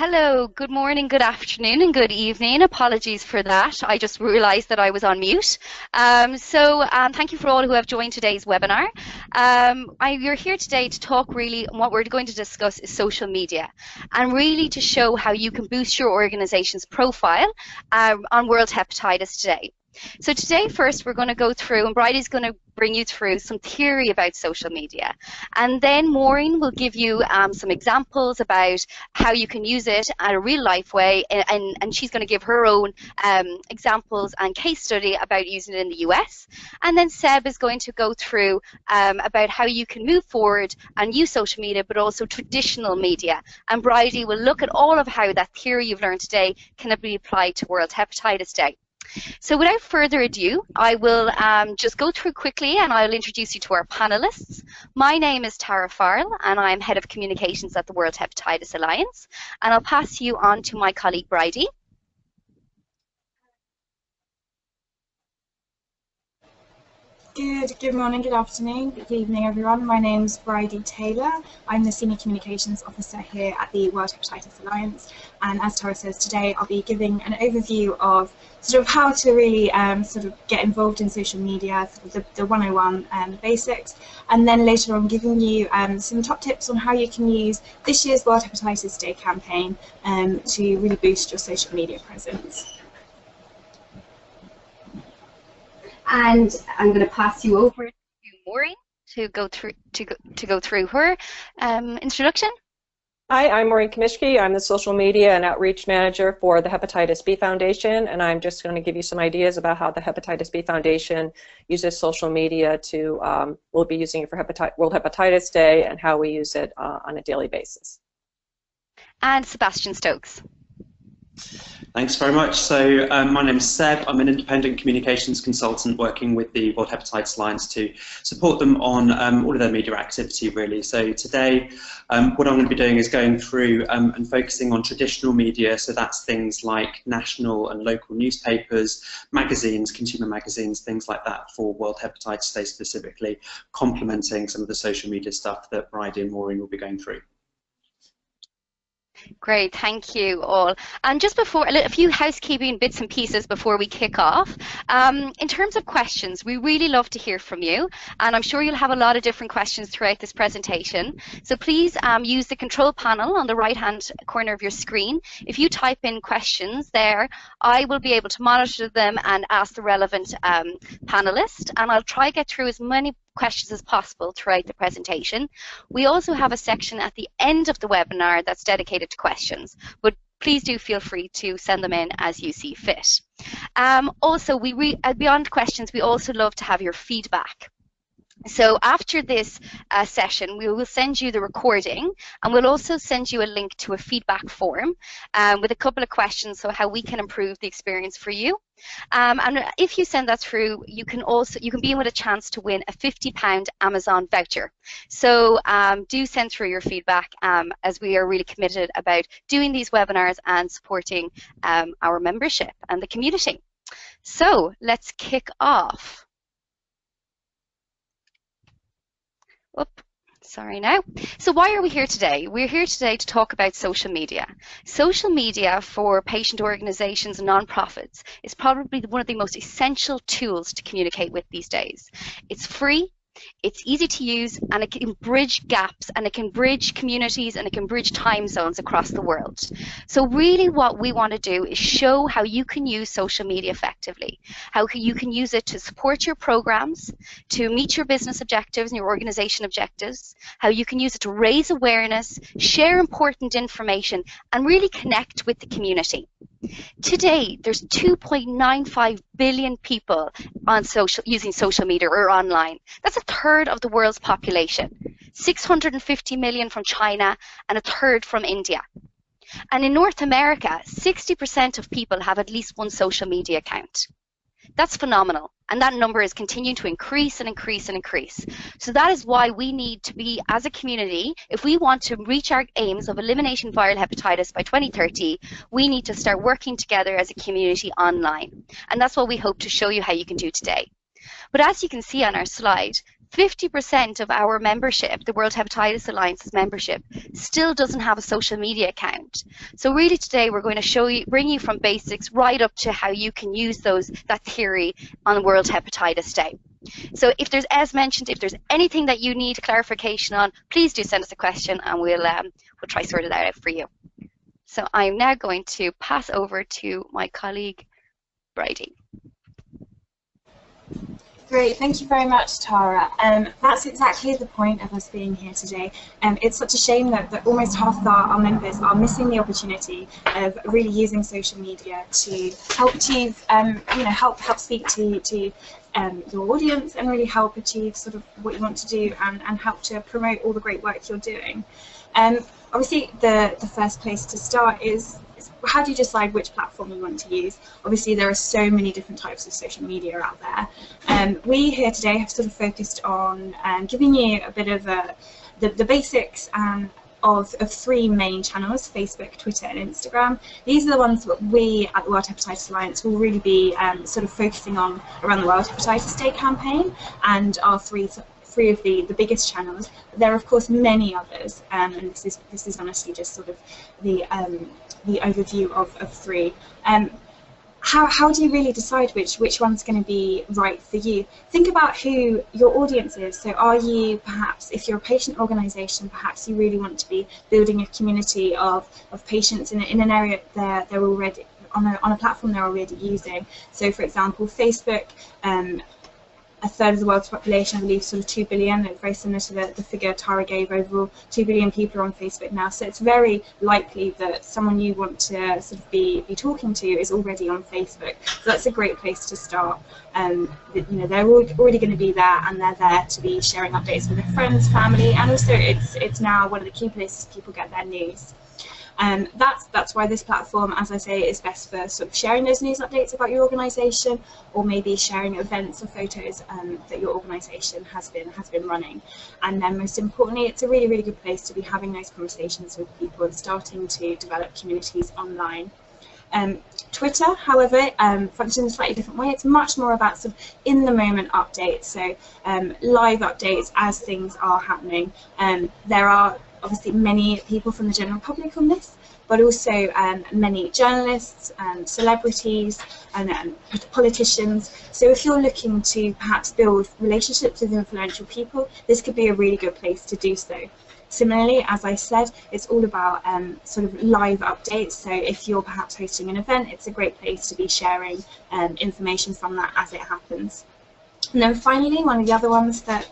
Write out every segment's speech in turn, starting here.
Hello, good morning, good afternoon, and good evening. Apologies for that. I just realized that I was on mute. Thank you for all who have joined today's webinar. We're here today to talk really, and what we're going to discuss is social media, and really to show how you can boost your organization's profile on World Hepatitis Day. So today, first, we're going to go through, and Bridie's going to bring you through some theory about social media. And then Maureen will give you some examples about how you can use it in a real-life way, and she's going to give her own examples and case study about using it in the US. And then Seb is going to go through about how you can move forward and use social media, but also traditional media. And Bridie will look at all of how that theory you've learned today can be applied to World Hepatitis Day. So without further ado, I will just go through quickly and I'll introduce you to our panelists. My name is Tara Farrell and I'm Head of Communications at the World Hepatitis Alliance, and I'll pass you on to my colleague Bridie. Good morning, good afternoon, good evening everyone. My name is Bridie Taylor. I'm the Senior Communications Officer here at the World Hepatitis Alliance, and as Tara says, today I'll be giving an overview of sort of how to really sort of get involved in social media, sort of the 101 basics, and then later on giving you some top tips on how you can use this year's World Hepatitis Day campaign to really boost your social media presence. And I'm going to pass you over to Maureen to go through her introduction. Hi, I'm Maureen Kamishki. I'm the Social Media and Outreach Manager for the Hepatitis B Foundation, and I'm just going to give you some ideas about how the Hepatitis B Foundation uses social media to, we'll be using it for World Hepatitis Day and how we use it on a daily basis. And Sebastian Stokes. Thanks very much. So my name is Seb. I'm an independent communications consultant working with the World Hepatitis Alliance to support them on all of their media activity, really. So today, what I'm going to be doing is going through and focusing on traditional media. So that's things like national and local newspapers, magazines, consumer magazines, things like that for World Hepatitis Day specifically, complementing some of the social media stuff that Bridie and Maureen will be going through. Great, thank you all. And just before, a few housekeeping bits and pieces before we kick off. In terms of questions, we really love to hear from you, and I'm sure you'll have a lot of different questions throughout this presentation. So please use the control panel on the right-hand corner of your screen. If you type in questions there, I will be able to monitor them and ask the relevant panelist, and I'll try to get through as many questions as possible throughout the presentation. We also have a section at the end of the webinar that's dedicated to questions, but please do feel free to send them in as you see fit. Also, beyond questions, we also love to have your feedback. So after this session, we will send you the recording, and we'll also send you a link to a feedback form with a couple of questions, so how we can improve the experience for you. And if you send that through, you can be in with a chance to win a £50 Amazon voucher. So do send through your feedback, as we are really committed about doing these webinars and supporting our membership and the community. So let's kick off. Sorry now. So why are we here today? We're here today to talk about social media. Social media for patient organizations and non-profits is probably one of the most essential tools to communicate with these days. It's free, it's easy to use, and it can bridge gaps, and it can bridge communities, and it can bridge time zones across the world. So really what we want to do is show how you can use social media effectively, how you can use it to support your programs, to meet your business objectives and your organization objectives, how you can use it to raise awareness, share important information, and really connect with the community. Today, there's 2.95 billion people on using social media or online. That's a third of the world's population. 650 million from China and a third from India. And in North America, 60% of people have at least one social media account. That's phenomenal, and that number is continuing to increase and increase and increase. So that is why we need to be, as a community, if we want to reach our aims of eliminating viral hepatitis by 2030, we need to start working together as a community online. And that's what we hope to show you how you can do today. But as you can see on our slide, 50% of our membership, the World Hepatitis Alliance's membership, still doesn't have a social media account. So really today we're going to bring you from basics right up to how you can use that theory on World Hepatitis Day. So if there's, as mentioned, if there's anything that you need clarification on, please do send us a question and we'll try to sort it out for you. So I'm now going to pass over to my colleague, Bridie. Great, thank you very much, Tara. That's exactly the point of us being here today. It's such a shame that almost half of our members are missing the opportunity of really using social media to help achieve, help speak to your audience and really help achieve sort of what you want to do and help to promote all the great work you're doing. Obviously, the first place to start is how do you decide which platform you want to use? Obviously, there are so many different types of social media out there. We here today have sort of focused on giving you a bit of the basics of 3 main channels: Facebook, Twitter and Instagram. These are the ones that we at the World Hepatitis Alliance will really be sort of focusing on around the World Hepatitis Day campaign, and our three of the biggest channels. There are of course many others, and this is honestly just sort of the overview of 3. How do you really decide which one's going to be right for you? Think about who your audience is. So are you, perhaps, if you're a patient organisation, perhaps you really want to be building a community of patients in an area they're already on a platform they're already using. So for example, Facebook, a third of the world's population, I believe, sort of 2 billion, very similar to the figure Tara gave overall. 2 billion people are on Facebook now, so it's very likely that someone you want to sort of be talking to is already on Facebook. So that's a great place to start. They're already going to be there, and they're there to be sharing updates with their friends, family, and also it's now one of the key places people get their news. That's why this platform, as I say, is best for sort of sharing those news updates about your organisation, or maybe sharing events or photos that your organisation has been running. And then most importantly, it's a really, really good place to be having those conversations with people and starting to develop communities online. Twitter, however, functions in a slightly different way. It's much more about sort of in-the-moment updates, so live updates as things are happening. There are obviously many people from the general public on this, but also many journalists and celebrities and politicians. So if you're looking to perhaps build relationships with influential people, this could be a really good place to do so. Similarly, as I said, it's all about sort of live updates. So if you're perhaps hosting an event, it's a great place to be sharing information from that as it happens. And then finally, one of the other ones that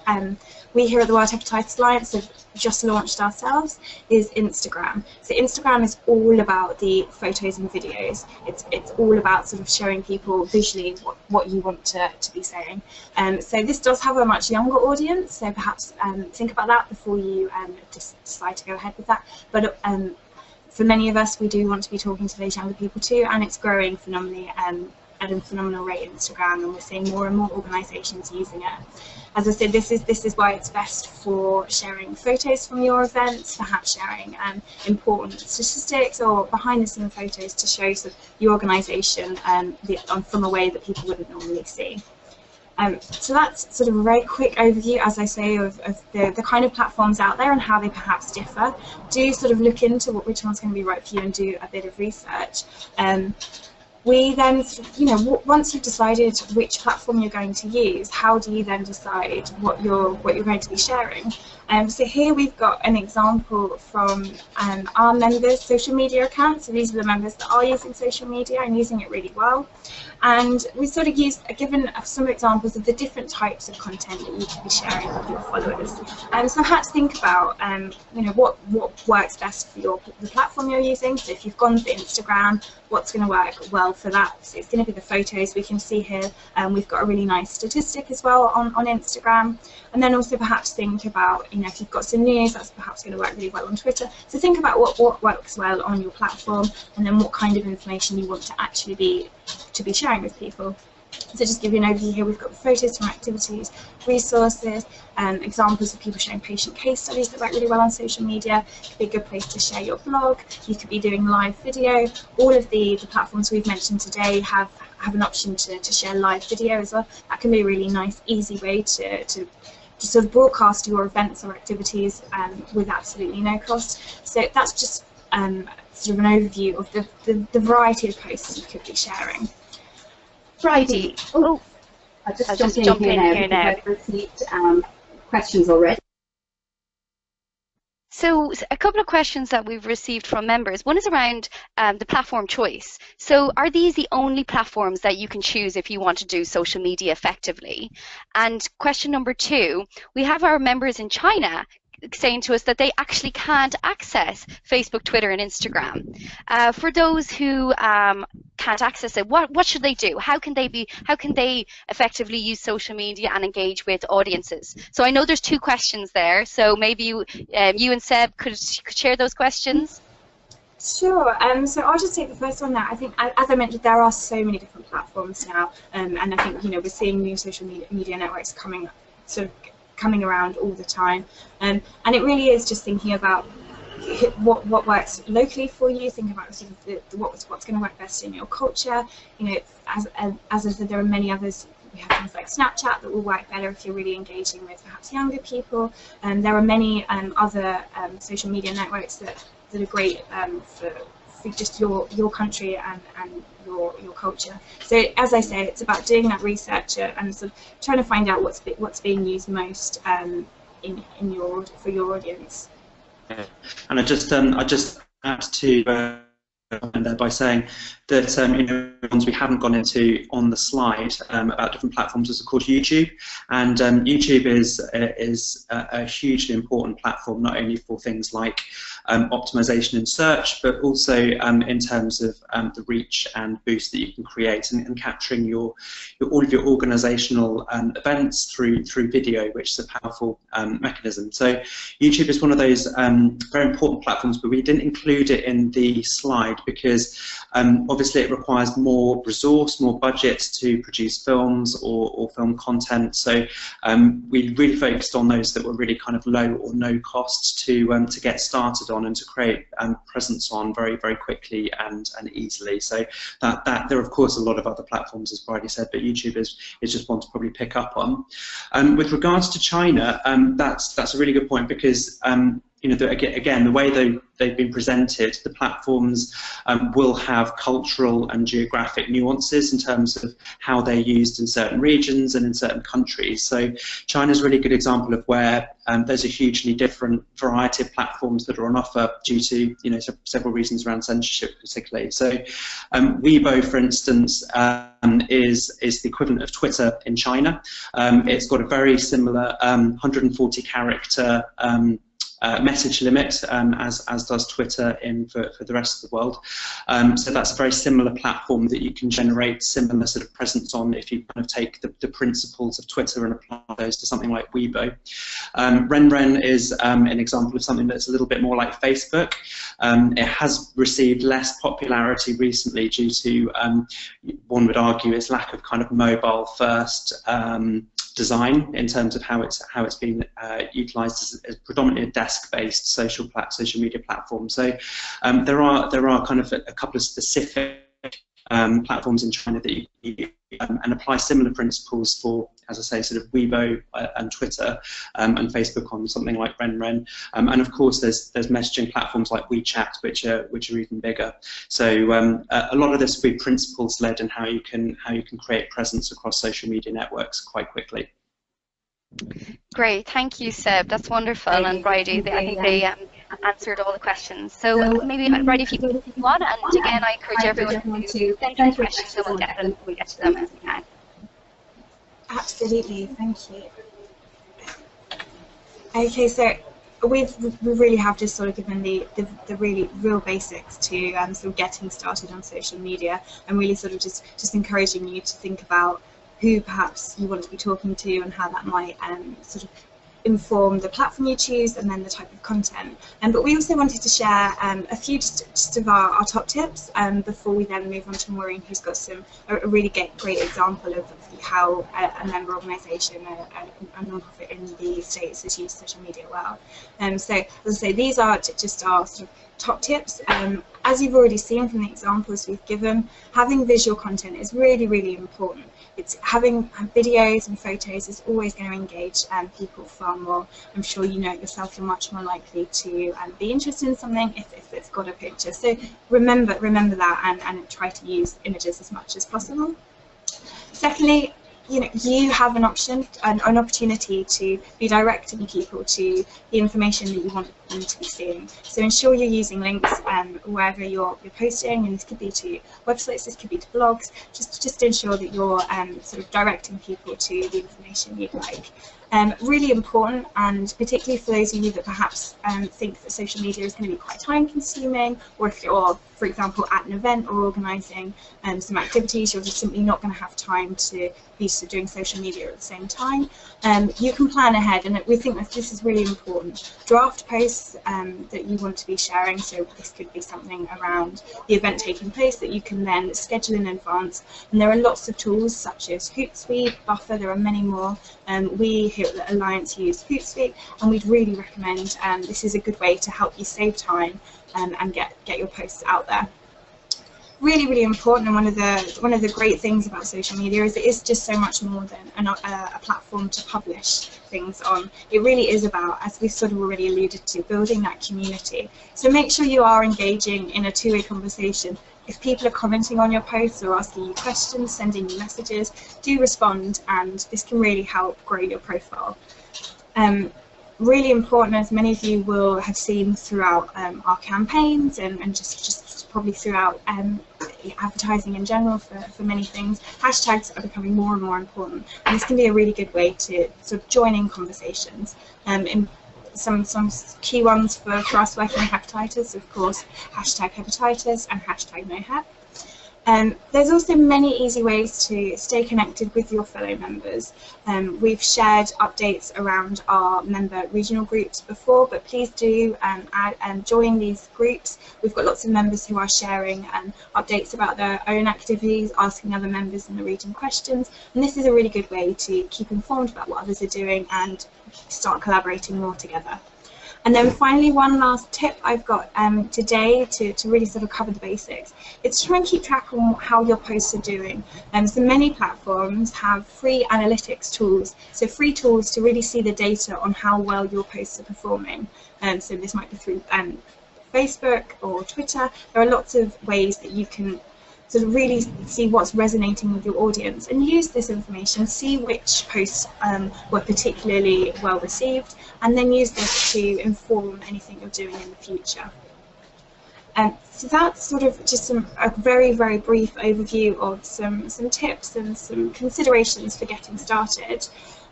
we here at the World Hepatitis Alliance have just launched ourselves is Instagram. So Instagram is all about the photos and videos. It's all about sort of showing people visually what you want to be saying. So this does have a much younger audience, so perhaps think about that before you just decide to go ahead with that. But for many of us, we do want to be talking to those younger people too, and it's growing phenomenally at a phenomenal rate, Instagram, and we're seeing more and more organisations using it. As I said, this is why it's best for sharing photos from your events, perhaps sharing important statistics or behind-the-scenes photos to show sort of your organisation from a way that people wouldn't normally see. So that's sort of a very quick overview, as I say, of the kind of platforms out there and how they perhaps differ. Do sort of look into which one's going to be right for you and do a bit of research. We then, once you've decided which platform you're going to use, how do you then decide what you're going to be sharing? So here we've got an example from our members' social media accounts. So these are the members that are using social media and using it really well. And we sort of given some examples of the different types of content that you could be sharing with your followers. So perhaps think about, what works best for the platform you're using. So if you've gone for Instagram, what's going to work well for that? So it's going to be the photos we can see here. We've got a really nice statistic as well on Instagram. And then also perhaps think about, if you've got some news, that's perhaps going to work really well on Twitter. So think about what works well on your platform, and then what kind of information you want to actually be sharing with people. So just give you an overview here, we've got the photos from activities, resources, examples of people sharing patient case studies that work really well on social media. It could be a good place to share your blog. You could be doing live video. All of the platforms we've mentioned today have an option to share live video as well. That can be a really nice, easy way to sort of broadcast your events or activities with absolutely no cost. So that's just sort of an overview of the variety of posts you could be sharing. Friday. Oh, I'll just jump in here now. I've received questions already. So a couple of questions that we've received from members. One is around the platform choice. So are these the only platforms that you can choose if you want to do social media effectively? And question number 2, we have our members in China saying to us that they actually can't access Facebook, Twitter, and Instagram. For those who can't access it, what should they do? How can they effectively use social media and engage with audiences? So I know there's 2 questions there. So maybe you and Seb could share those questions. Sure. So I'll just take the first one there. I think, as I mentioned, there are so many different platforms now, and I think we're seeing new social media networks coming around all the time, and it really is just thinking about what works locally for you, thinking about sort of what's going to work best in your culture. As I said, there are many others. We have things like Snapchat that will work better if you're really engaging with perhaps younger people, and there are many other social media networks that are great for just your country and your culture. So as I say, it's about doing that research and sort of trying to find out what's being used most for your audience. And I just add to there by saying that ones we haven't gone into on the slide about different platforms is of course YouTube, and YouTube is a hugely important platform, not only for things like optimization in search, but also in terms of the reach and boost that you can create and capturing all of your organizational events through video, which is a powerful mechanism. So YouTube is one of those very important platforms, but we didn't include it in the slide because obviously it requires more resource, more budget to produce films or film content. So we really focused on those that were really kind of low or no cost to get started on and to create presence on very, very quickly and easily. So that there are of course a lot of other platforms, as Bridie said, but YouTube is just one to probably pick up on. With regards to China, that's a really good point, because again, the way they've been presented, the platforms will have cultural and geographic nuances in terms of how they're used in certain regions and in certain countries. So China's a really good example of where there's a hugely different variety of platforms that are on offer due to several reasons around censorship particularly. So Weibo, for instance, is the equivalent of Twitter in China. It's got a very similar 140 character message limit as does Twitter for the rest of the world. So that's a very similar platform that you can generate similar sort of presence on if you kind of take the principles of Twitter and apply those to something like Weibo. RenRen is an example of something that's a little bit more like Facebook. It has received less popularity recently due to, one would argue, its lack of kind of mobile first design in terms of how it's been utilised as predominantly a desk-based social media platform. So there are kind of a couple of specific platforms in China that you and apply similar principles for, as I say, sort of Weibo and Twitter and Facebook on something like RenRen, and of course there's messaging platforms like WeChat which are even bigger. So a lot of this will be principles led in how you can create presence across social media networks quite quickly. Great, thank you, Seb. That's wonderful, and Bridie, I think they answered all the questions. So maybe Bridie, if you can go on, and again, I encourage everyone to send your questions, so we'll get to them as we can. Absolutely, thank you. Okay, so we really have just sort of given the really real basics to sort of getting started on social media, and really sort of just encouraging you to think about who perhaps you want to be talking to and how that might sort of inform the platform you choose and then the type of content. But we also wanted to share a few just of our top tips before we then move on to Maureen, who's got a really great example of how a member organisation, a non-profit in the States, has used social media well. So as I say, these are just our sort of top tips. As you've already seen from the examples we've given, having visual content is really, really important. It's having videos and photos is always going to engage people far more. I'm sure you know it yourself, you're much more likely to be interested in something if it's got a picture. So remember that and try to use images as much as possible. Secondly, you have an opportunity to be directing people to the information that you want them to be seeing. So ensure you're using links wherever you're posting, and this could be to websites, this could be to blogs. Just ensure that you're sort of directing people to the information you'd like. Really important, and particularly for those of you that perhaps think that social media is going to be quite time-consuming, or if you're, for example, at an event or organising some activities, you're just simply not going to have time to be doing social media at the same time. You can plan ahead, and we think that this is really important. Draft posts that you want to be sharing, so this could be something around the event taking place that you can then schedule in advance. And there are lots of tools such as Hootsuite, Buffer, there are many more. We here at the Alliance use Hootsuite, and we'd really recommend this is a good way to help you save time and get your posts out there. Really, really important, and one of the great things about social media is it is just so much more than a platform to publish things on. It really is about, as we've sort of already alluded to, building that community. So make sure you are engaging in a two-way conversation. If people are commenting on your posts or asking you questions, sending you messages, do respond, and this can really help grow your profile. Really important, as many of you will have seen throughout our campaigns and just probably throughout advertising in general for many things, hashtags are becoming more and more important, and this can be a really good way to sort of join in conversations. In some key ones for us working in hepatitis, of course, hashtag hepatitis and hashtag nohep. There's also many easy ways to stay connected with your fellow members. We've shared updates around our member regional groups before, but please do join these groups. We've got lots of members who are sharing updates about their own activities, asking other members in the region questions, and this is a really good way to keep informed about what others are doing and start collaborating more together. And then finally, one last tip I've got today to really sort of cover the basics. It's try and keep track on how your posts are doing. So many platforms have free analytics tools, so free tools to really see the data on how well your posts are performing. So this might be through Facebook or Twitter. There are lots of ways that you can sort of really see what's resonating with your audience and use this information, see which posts were particularly well received, and then use this to inform anything you're doing in the future. So that's sort of just a very, very brief overview of some tips and some considerations for getting started.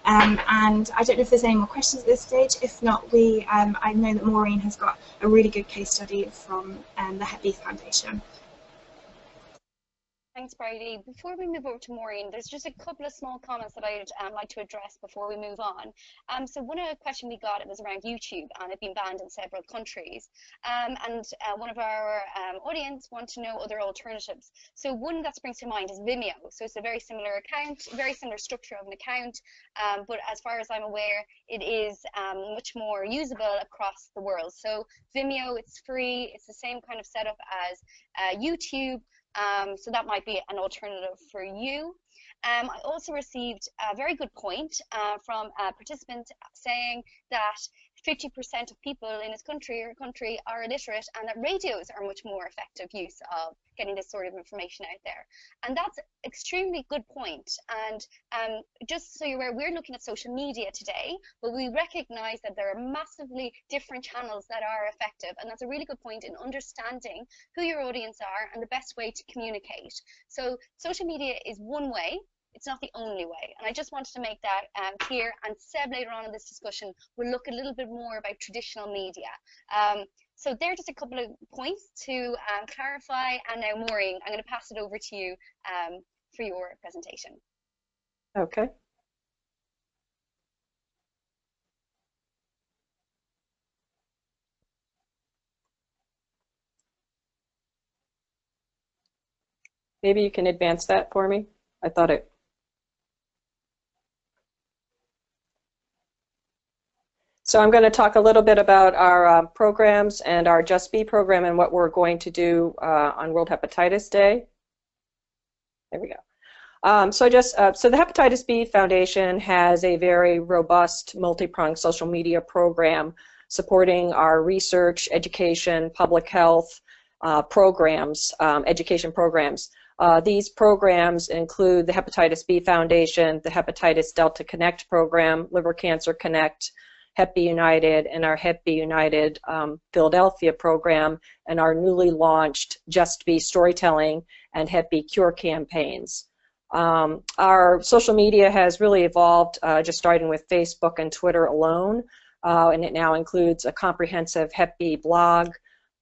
And I don't know if there's any more questions at this stage. If not, I know that Maureen has got a really good case study from the Hep B Foundation. Thanks, Brady. Before we move over to Maureen, there's just a couple of small comments that I'd like to address before we move on. So one question we got, it was around YouTube, and it's been banned in several countries. One of our audience want to know other alternatives. So one that springs to mind is Vimeo. So it's a very similar account, very similar structure of an account, but as far as I'm aware, it is much more usable across the world. So Vimeo, it's free, it's the same kind of setup as YouTube. So that might be an alternative for you. I also received a very good point from a participant saying that 50% of people in his country are illiterate, and that radios are much more effective use of getting this sort of information out there. And that's extremely good point. And just so you're aware, we're looking at social media today, but we recognize that there are massively different channels that are effective. And that's a really good point in understanding who your audience are and the best way to communicate. So social media is one way. It's not the only way, and I just wanted to make that clear. And Seb, later on in this discussion, will look a little bit more about traditional media. So there are just a couple of points to clarify, and now Maureen, I'm going to pass it over to you for your presentation. Okay. Maybe you can advance that for me. I thought it. So I'm going to talk a little bit about our programs and our Just B program and what we're going to do on World Hepatitis Day. There we go. So the Hepatitis B Foundation has a very robust, multi-pronged social media program supporting our research, education, public health programs, education programs. These programs include the Hepatitis B Foundation, the Hepatitis Delta Connect program, Liver Cancer Connect, Hep B United, and our Hep B United Philadelphia program, and our newly launched Just B Storytelling and Hep B Cure campaigns. Our social media has really evolved, just starting with Facebook and Twitter alone, and it now includes a comprehensive Hep B blog,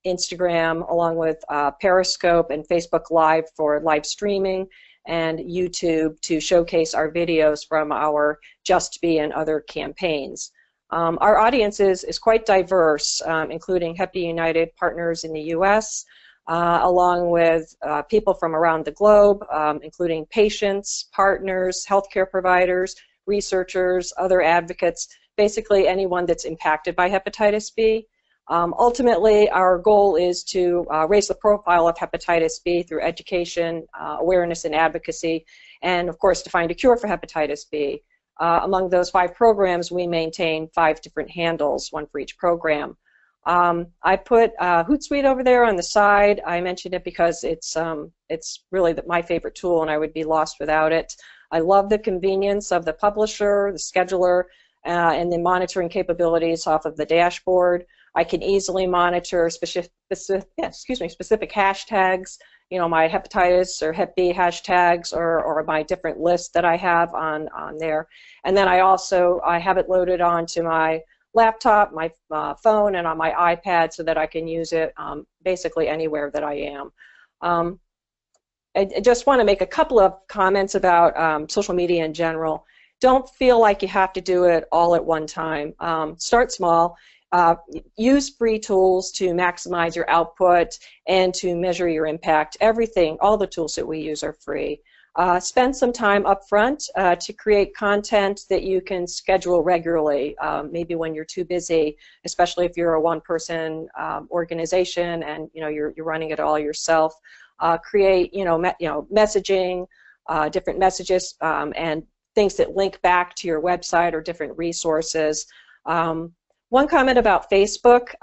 Instagram, along with Periscope and Facebook Live for live streaming, and YouTube to showcase our videos from our Just B and other campaigns. Our audience is quite diverse, including Hep B United partners in the U.S., along with people from around the globe, including patients, partners, healthcare providers, researchers, other advocates, basically anyone that's impacted by hepatitis B. Ultimately, our goal is to raise the profile of hepatitis B through education, awareness, and advocacy, and of course to find a cure for hepatitis B. Among those 5 programs, we maintain 5 different handles, one for each program. I put Hootsuite over there on the side. I mentioned it because it's really my favorite tool, and I would be lost without it. I love the convenience of the publisher, the scheduler, and the monitoring capabilities off of the dashboard. I can easily monitor specific hashtags, you know, my hepatitis or Hep B hashtags, or my different lists that I have on there. And then I have it loaded onto my laptop, my phone, and on my iPad so that I can use it basically anywhere that I am. I just want to make a couple of comments about social media in general. Don't feel like you have to do it all at one time. Start small. Use free tools to maximize your output and to measure your impact. Everything, all the tools that we use are free. Spend some time up front to create content that you can schedule regularly, maybe when you're too busy, especially if you're a one-person organization and you're running it all yourself. Create messaging, different messages, and things that link back to your website or different resources. One comment about Facebook,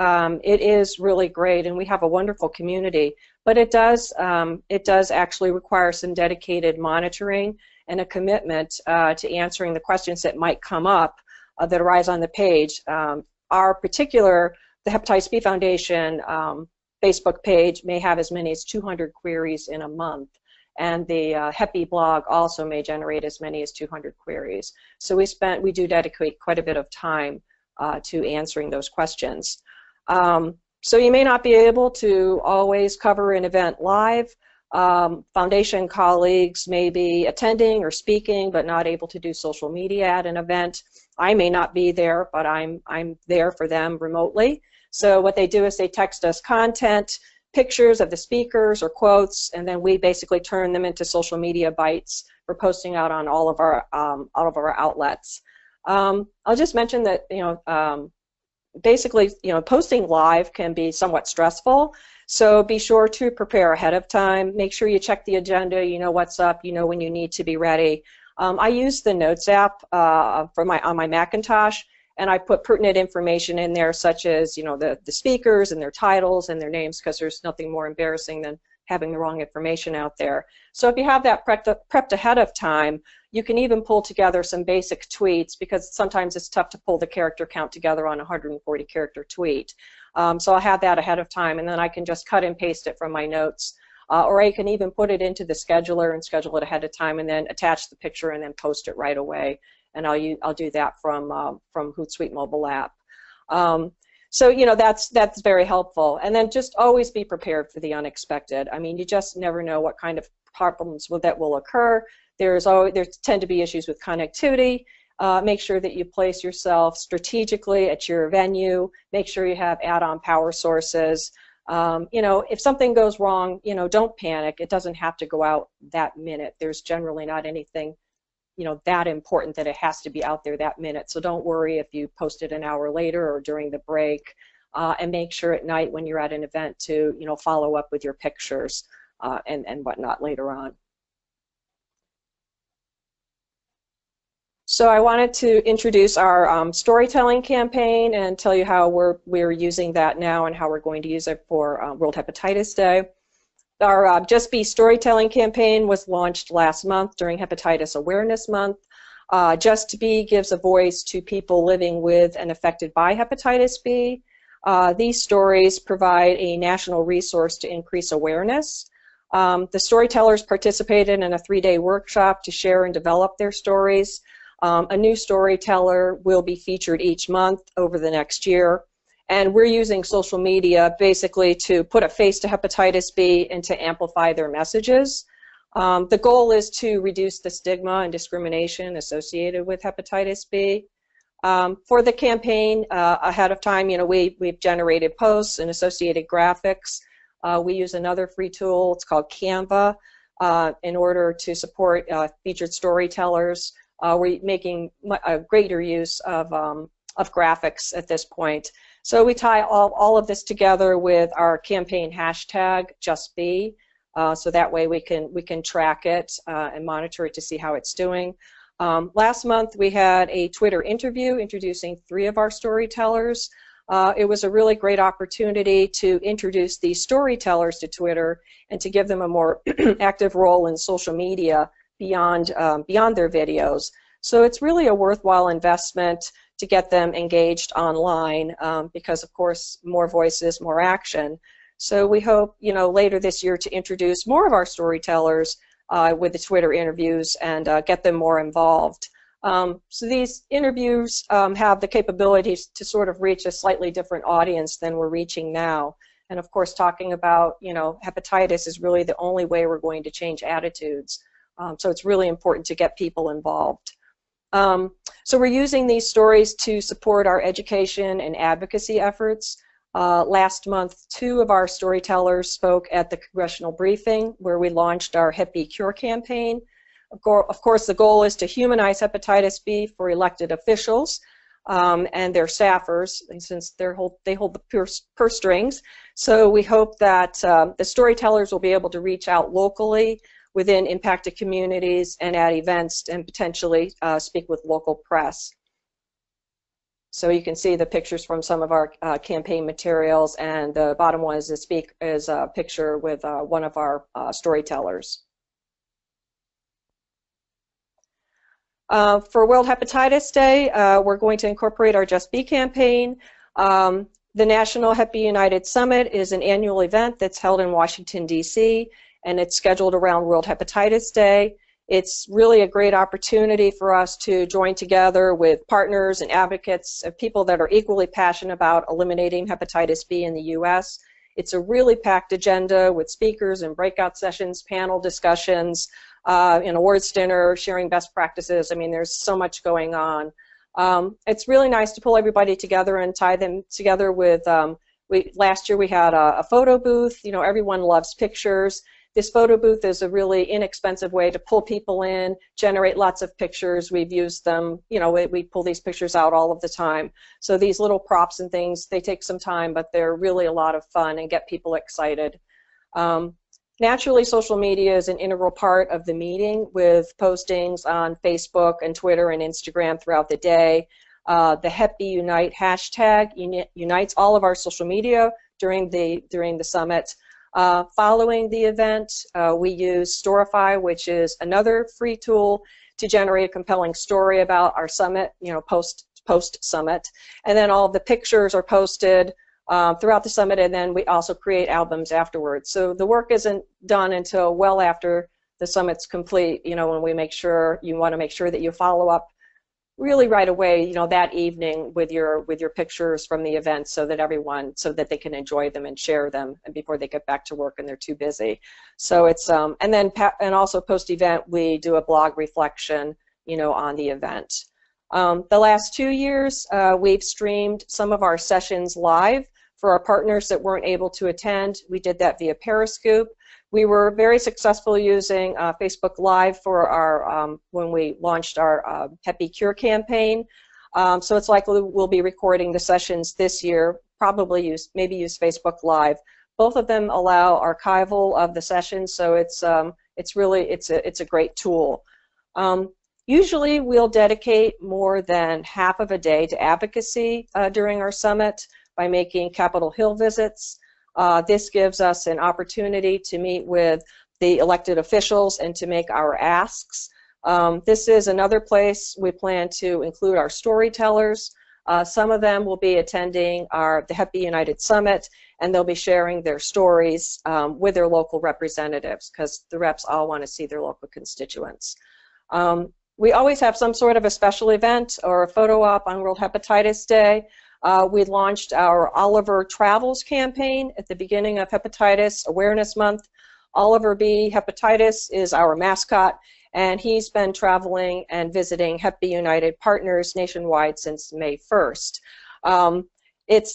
it is really great, and we have a wonderful community, but it does actually require some dedicated monitoring and a commitment to answering the questions that might come up that arise on the page. The Hepatitis B Foundation Facebook page may have as many as 200 queries in a month, and the Hep B blog also may generate as many as 200 queries. So we do dedicate quite a bit of time to answering those questions. So you may not be able to always cover an event live. Foundation colleagues may be attending or speaking but not able to do social media at an event. I may not be there, but I'm there for them remotely. So what they do is they text us content, pictures of the speakers or quotes, and then we basically turn them into social media bites for posting out on all of our outlets. I'll just mention that basically posting live can be somewhat stressful, so be sure to prepare ahead of time. Make sure you check the agenda, you know what's up, you know when you need to be ready. I use the Notes app on my Macintosh, and I put pertinent information in there, such as the speakers and their titles and their names, because there's nothing more embarrassing than having the wrong information out there. So if you have that prepped ahead of time, you can even pull together some basic tweets, because sometimes it's tough to pull the character count together on a 140 character tweet. So I'll have that ahead of time, and then I can just cut and paste it from my notes. Or I can even put it into the scheduler and schedule it ahead of time, and then attach the picture and then post it right away. And I'll do that from Hootsuite mobile app. So that's very helpful. And then just always be prepared for the unexpected. I mean, you just never know what kind of problems that will occur. There tend to be issues with connectivity. Make sure that you place yourself strategically at your venue. Make sure you have add-on power sources. If something goes wrong, don't panic. It doesn't have to go out that minute. There's generally not anything that important that it has to be out there that minute. So don't worry if you post it an hour later or during the break, and make sure at night when you're at an event to follow up with your pictures and whatnot later on. So I wanted to introduce our storytelling campaign and tell you how we're using that now and how we're going to use it for World Hepatitis Day. Our Just Be Storytelling campaign was launched last month during Hepatitis Awareness Month. Just Be gives a voice to people living with and affected by hepatitis B. These stories provide a national resource to increase awareness. The storytellers participated in a 3-day workshop to share and develop their stories. A new storyteller will be featured each month over the next year. And we're using social media basically to put a face to hepatitis B and to amplify their messages. The goal is to reduce the stigma and discrimination associated with hepatitis B. For the campaign, ahead of time, we've generated posts and associated graphics. We use another free tool, it's called Canva, in order to support featured storytellers. We're making a greater use of graphics at this point. So we tie all of this together with our campaign hashtag, JustBe, so that way we can track it and monitor it to see how it's doing. Last month we had a Twitter interview introducing 3 of our storytellers. It was a really great opportunity to introduce these storytellers to Twitter and to give them a more active role in social media beyond their videos. So it's really a worthwhile investment to get them engaged online because, of course, more voices, more action. So we hope, later this year to introduce more of our storytellers with the Twitter interviews and get them more involved. So these interviews have the capabilities to sort of reach a slightly different audience than we're reaching now. And of course, talking about, hepatitis is really the only way we're going to change attitudes. So it's really important to get people involved. So we're using these stories to support our education and advocacy efforts. Last month, 2 of our storytellers spoke at the congressional briefing where we launched our Hep B Cure campaign. Of course, the goal is to humanize hepatitis B for elected officials and their staffers, since they hold the purse strings. So we hope that the storytellers will be able to reach out locally within impacted communities and at events and potentially speak with local press. So you can see the pictures from some of our campaign materials, and the bottom one is a picture with one of our storytellers. For World Hepatitis Day, we're going to incorporate our Just Be campaign. The National Hep B United Summit is an annual event that's held in Washington, D.C., and it's scheduled around World Hepatitis Day. It's really a great opportunity for us to join together with partners and advocates of people that are equally passionate about eliminating hepatitis B in the U.S. It's a really packed agenda with speakers and breakout sessions, panel discussions, an awards dinner, sharing best practices. I mean, there's so much going on. It's really nice to pull everybody together and tie them together with, last year we had a photo booth. Everyone loves pictures. This photo booth is a really inexpensive way to pull people in, generate lots of pictures. We've used them, we pull these pictures out all of the time. So these little props and things, they take some time, but they're really a lot of fun and get people excited. Naturally, social media is an integral part of the meeting with postings on Facebook and Twitter and Instagram throughout the day. The Hep B Unite hashtag unites all of our social media during the summit. Following the event, we use Storify, which is another free tool to generate a compelling story about our summit, post-summit. And then all of the pictures are posted throughout the summit, and then we also create albums afterwards. So the work isn't done until well after the summit's complete, when we make sure, you want to make sure that you follow up really right away, that evening with your pictures from the event, so that they can enjoy them and share them, and before they get back to work and they're too busy. So it's and also post-event we do a blog reflection, on the event. The last 2 years we've streamed some of our sessions live For our partners that weren't able to attend, we did that via Periscope. We were very successful using Facebook Live for our when we launched our Hep B Cure campaign. So it's likely we'll be recording the sessions this year. Probably maybe use Facebook Live. Both of them allow archival of the sessions, so it's a great tool. Usually we'll dedicate more than half of a day to advocacy during our summit by making Capitol Hill visits. This gives us an opportunity to meet with the elected officials and to make our asks. This is another place we plan to include our storytellers. Some of them will be attending the Hep B United Summit, and they'll be sharing their stories with their local representatives, because the reps all want to see their local constituents. We always have some sort of a special event or a photo op on World Hepatitis Day. We launched our Oliver Travels campaign at the beginning of Hepatitis Awareness Month. Oliver B. Hepatitis is our mascot, and he's been traveling and visiting Hep B United partners nationwide since May 1st.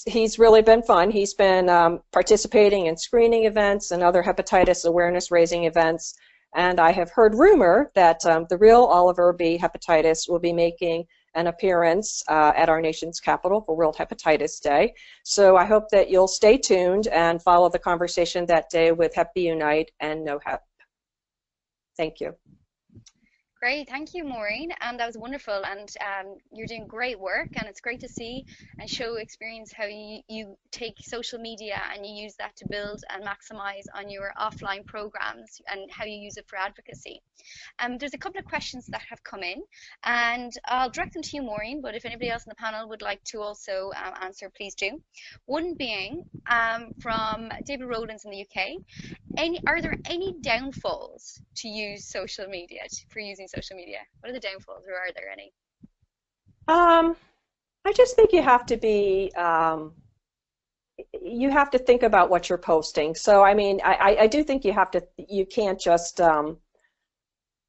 He's really been fun. He's been participating in screening events and other hepatitis awareness raising events, and I have heard rumor that the real Oliver B. Hepatitis will be making an appearance at our nation's capital for World Hepatitis Day. So I hope that you'll stay tuned and follow the conversation that day with Hep B Unite and No Hep. Thank you. Great, thank you, Maureen, and that was wonderful, and you're doing great work, and it's great to see and experience how you take social media and you use that to build and maximize on your offline programs and how you use it for advocacy. There's a couple of questions that have come in, and I'll direct them to you, Maureen, but if anybody else on the panel would like to also answer, please do. One being from David Rowlands in the UK. Are there any downfalls to use social media, for using social media? What are the downfalls, or are there any? I just think you have to be, you have to think about what you're posting. So I mean, I do think you can't just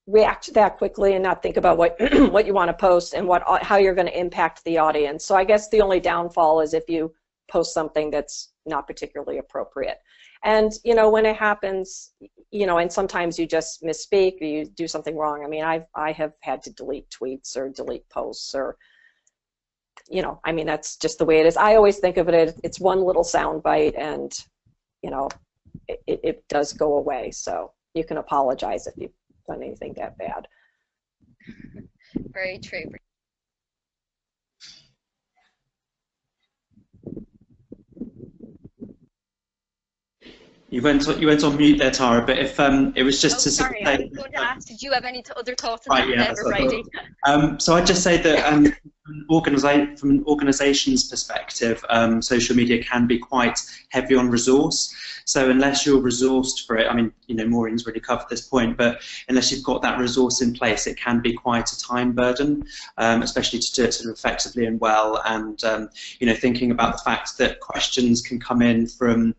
react that quickly and not think about what what you want to post and how you're going to impact the audience. So I guess the only downfall is if you post something that's not particularly appropriate. And, you know, when it happens, you know, and sometimes you just misspeak or you do something wrong. I mean, I have had to delete tweets or delete posts, or, you know, I mean, that's just the way it is. I always think of it as it's one little sound bite, and, you know, it does go away. So you can apologize if you've done anything that bad. Very true. You went on mute there, Tara, but if it was just to sorry, say, I was going to ask, did you have any other thoughts on right, that, yeah, Brady? So I'd just say that from an organisation's perspective, social media can be quite heavy on resource. So unless you're resourced for it, I mean, you know, Maureen's really covered this point, but unless you've got that resource in place, it can be quite a time burden, especially to do it sort of effectively and well. And you know, thinking about the fact that questions can come in from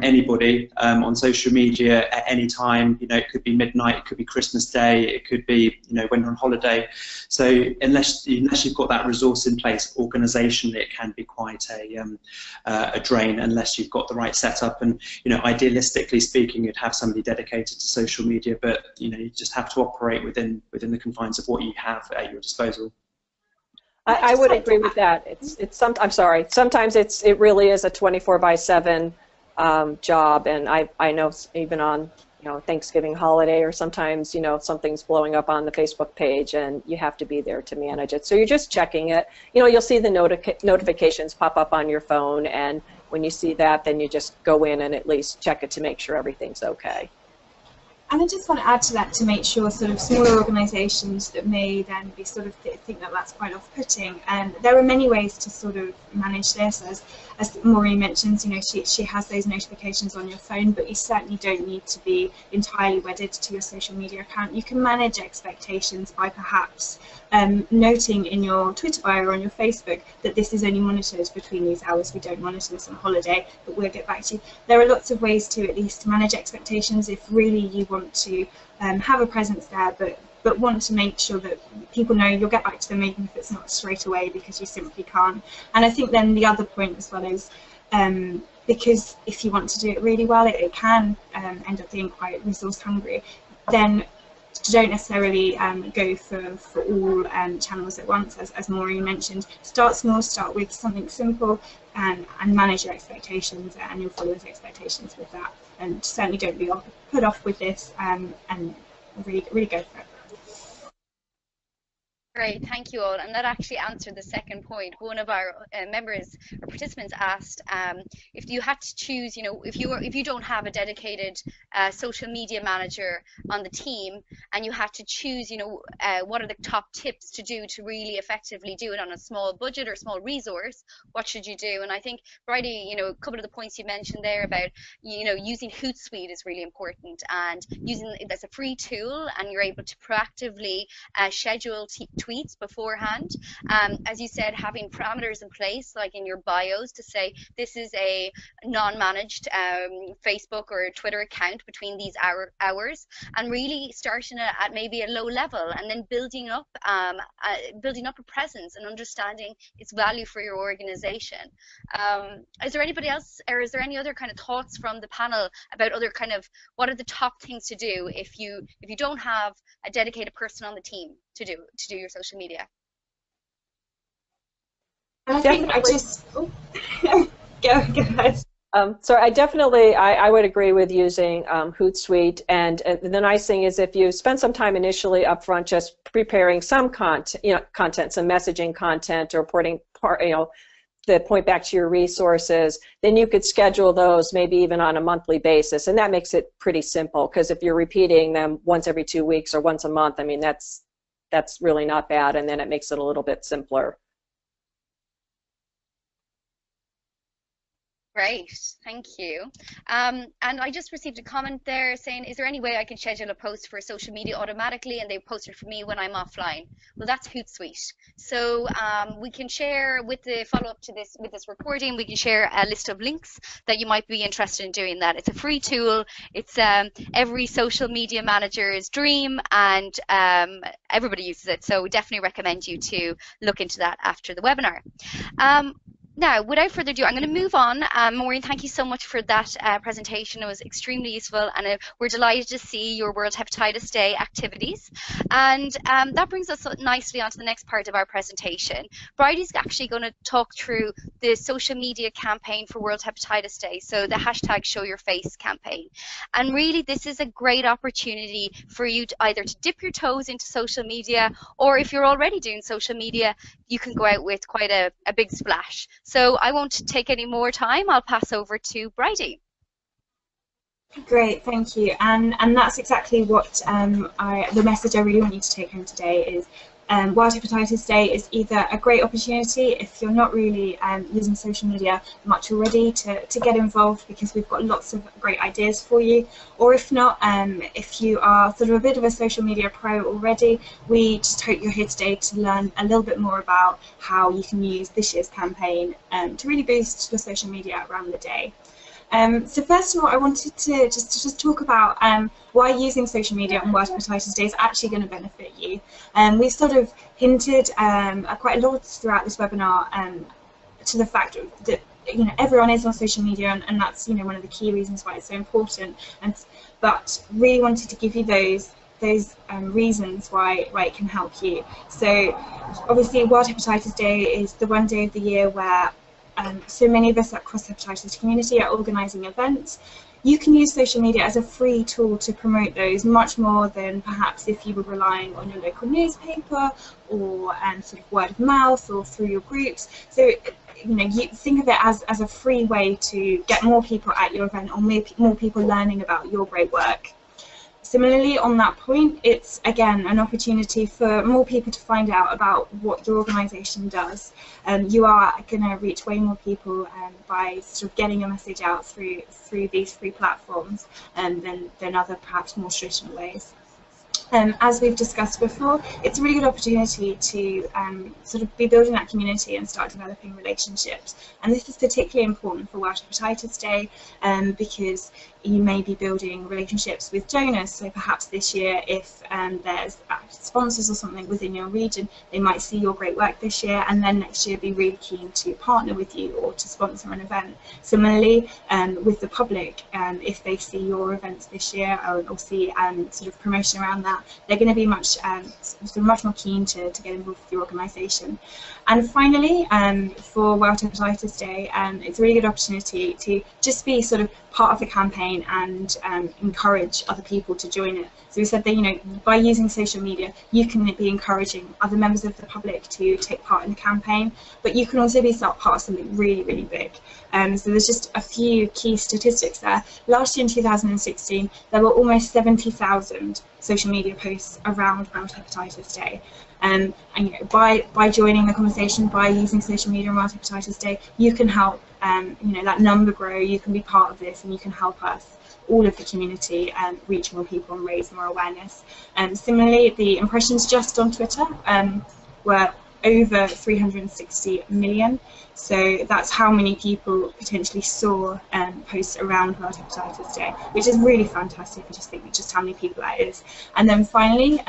anybody on social media at any time. You know, it could be midnight, it could be Christmas Day, it could be, you know, when you're on holiday. So unless you've got that resource in place organisationally, it can be quite a drain unless you've got the right setup. And you know, idealistically speaking, you'd have somebody dedicated to social media, but you know, you just have to operate within the confines of what you have at your disposal. I would agree with that. I'm sorry. Sometimes it really is a 24/7 job, and I know even on, you know, Thanksgiving holiday, or sometimes, you know, something's blowing up on the Facebook page and you have to be there to manage it. So you're just checking it. You know, you'll see the notifications pop up on your phone, and when you see that, then you just go in and at least check it to make sure everything's okay. And I just want to add to that, to make sure sort of smaller organisations that may then be sort of think that that's quite off-putting. And there are many ways to sort of manage this. As Maureen mentions, you know, she has those notifications on your phone, but you certainly don't need to be entirely wedded to your social media account. You can manage expectations by perhaps noting in your Twitter bio or on your Facebook that this is only monitored between these hours. We don't monitor this on holiday, but we'll get back to you. There are lots of ways to at least manage expectations if really you want to have a presence there, but want to make sure that people know you'll get back to them even if it's not straight away, because you simply can't. And I think then the other point as well is because if you want to do it really well, it can end up being quite resource hungry. Then don't necessarily go for all channels at once, as Maureen mentioned. Start small, start with something simple, and manage your expectations and your followers' expectations with that. And certainly don't be put off with this, and really go for it. Great, thank you all. And that actually answered the second point. One of our members or participants asked if you had to choose, if you don't have a dedicated social media manager on the team, and you had to choose, what are the top tips to do to really effectively do it on a small budget or small resource, what should you do? And I think, Bridie, a couple of the points you mentioned there about, using Hootsuite is really important, and using it as a free tool, and you're able to proactively schedule tweets beforehand. As you said, having parameters in place, like in your bios, to say this is a non-managed Facebook or Twitter account between these hours, and really starting at maybe a low level, and then building up a presence and understanding its value for your organization. Is there anybody else, or is there any other kind of thoughts from the panel about other kind of what are the top things to do if you don't have a dedicated person on the team to do your social media? I think I just go ahead. So I would agree with using Hootsuite, and the nice thing is if you spend some time initially up front just preparing some content, some messaging content, or reporting, the point back to your resources, then you could schedule those maybe even on a monthly basis, and that makes it pretty simple, because if you're repeating them once every 2 weeks or once a month, I mean, that's really not bad, and then it makes it a little bit simpler. Great, thank you. And I just received a comment there saying, is there any way I can schedule a post for social media automatically and they post it for me when I'm offline? Well, that's Hootsuite. So we can share with the follow-up to this, with this recording, we can share a list of links that you might be interested in doing that. It's a free tool. It's every social media manager's dream, and everybody uses it. So we definitely recommend you to look into that after the webinar. Now, without further ado, I'm going to move on. Maureen, thank you so much for that presentation. It was extremely useful, and we're delighted to see your World Hepatitis Day activities. And that brings us nicely on to the next part of our presentation. Bridie's actually going to talk through the social media campaign for World Hepatitis Day, so the hashtag Show Your Face campaign. And really, this is a great opportunity for you to either to dip your toes into social media, or if you're already doing social media, you can go out with quite a big splash. So I won't take any more time. I'll pass over to Bridie. Great, thank you. And that's exactly what the message I really want you to take home today is World Hepatitis Day is either a great opportunity if you're not really using social media much already to get involved, because we've got lots of great ideas for you, or if not, if you are sort of a bit of a social media pro already, we just hope you're here today to learn a little bit more about how you can use this year's campaign to really boost your social media around the day. So first of all, I wanted to just talk about why using social media on World Hepatitis Day is actually going to benefit you. We've sort of hinted quite a lot throughout this webinar to the fact that everyone is on social media, and that's one of the key reasons why it's so important. But really wanted to give you those reasons why it can help you. So obviously, World Hepatitis Day is the one day of the year where so many of us across the hepatitis community are organising events. You can use social media as a free tool to promote those, much more than perhaps if you were relying on your local newspaper or sort of word of mouth or through your groups. So you think of it as a free way to get more people at your event, or more people learning about your great work. Similarly, on that point, it's again an opportunity for more people to find out about what your organisation does. You are going to reach way more people by sort of getting a message out through these free platforms than other perhaps more traditional ways. As we've discussed before, it's a really good opportunity to sort of be building that community and start developing relationships. And this is particularly important for World Hepatitis Day because you may be building relationships with donors. So perhaps this year, if there's sponsors or something within your region, they might see your great work this year and then next year be really keen to partner with you or to sponsor an event. Similarly, with the public, if they see your events this year or see sort of promotion around that, they're going to be much more keen to get involved with your organisation. And finally, for World Hepatitis Day, it's a really good opportunity to just be sort of part of the campaign and encourage other people to join it. So we said that, you know, by using social media, you can be encouraging other members of the public to take part in the campaign, but you can also be part of something really, really big. So there's just a few key statistics there. Last year in 2016, there were almost 70,000 social media posts around World Hepatitis Day. And you know, by joining the conversation, by using social media on World Hepatitis Day, you can help you know, that number grow. You can be part of this, and you can help us, all of the community, reach more people and raise more awareness. Similarly, the impressions just on Twitter were over 360 million. So that's how many people potentially saw posts around World Hepatitis Day, which is really fantastic. I just think just how many people that is. And then finally,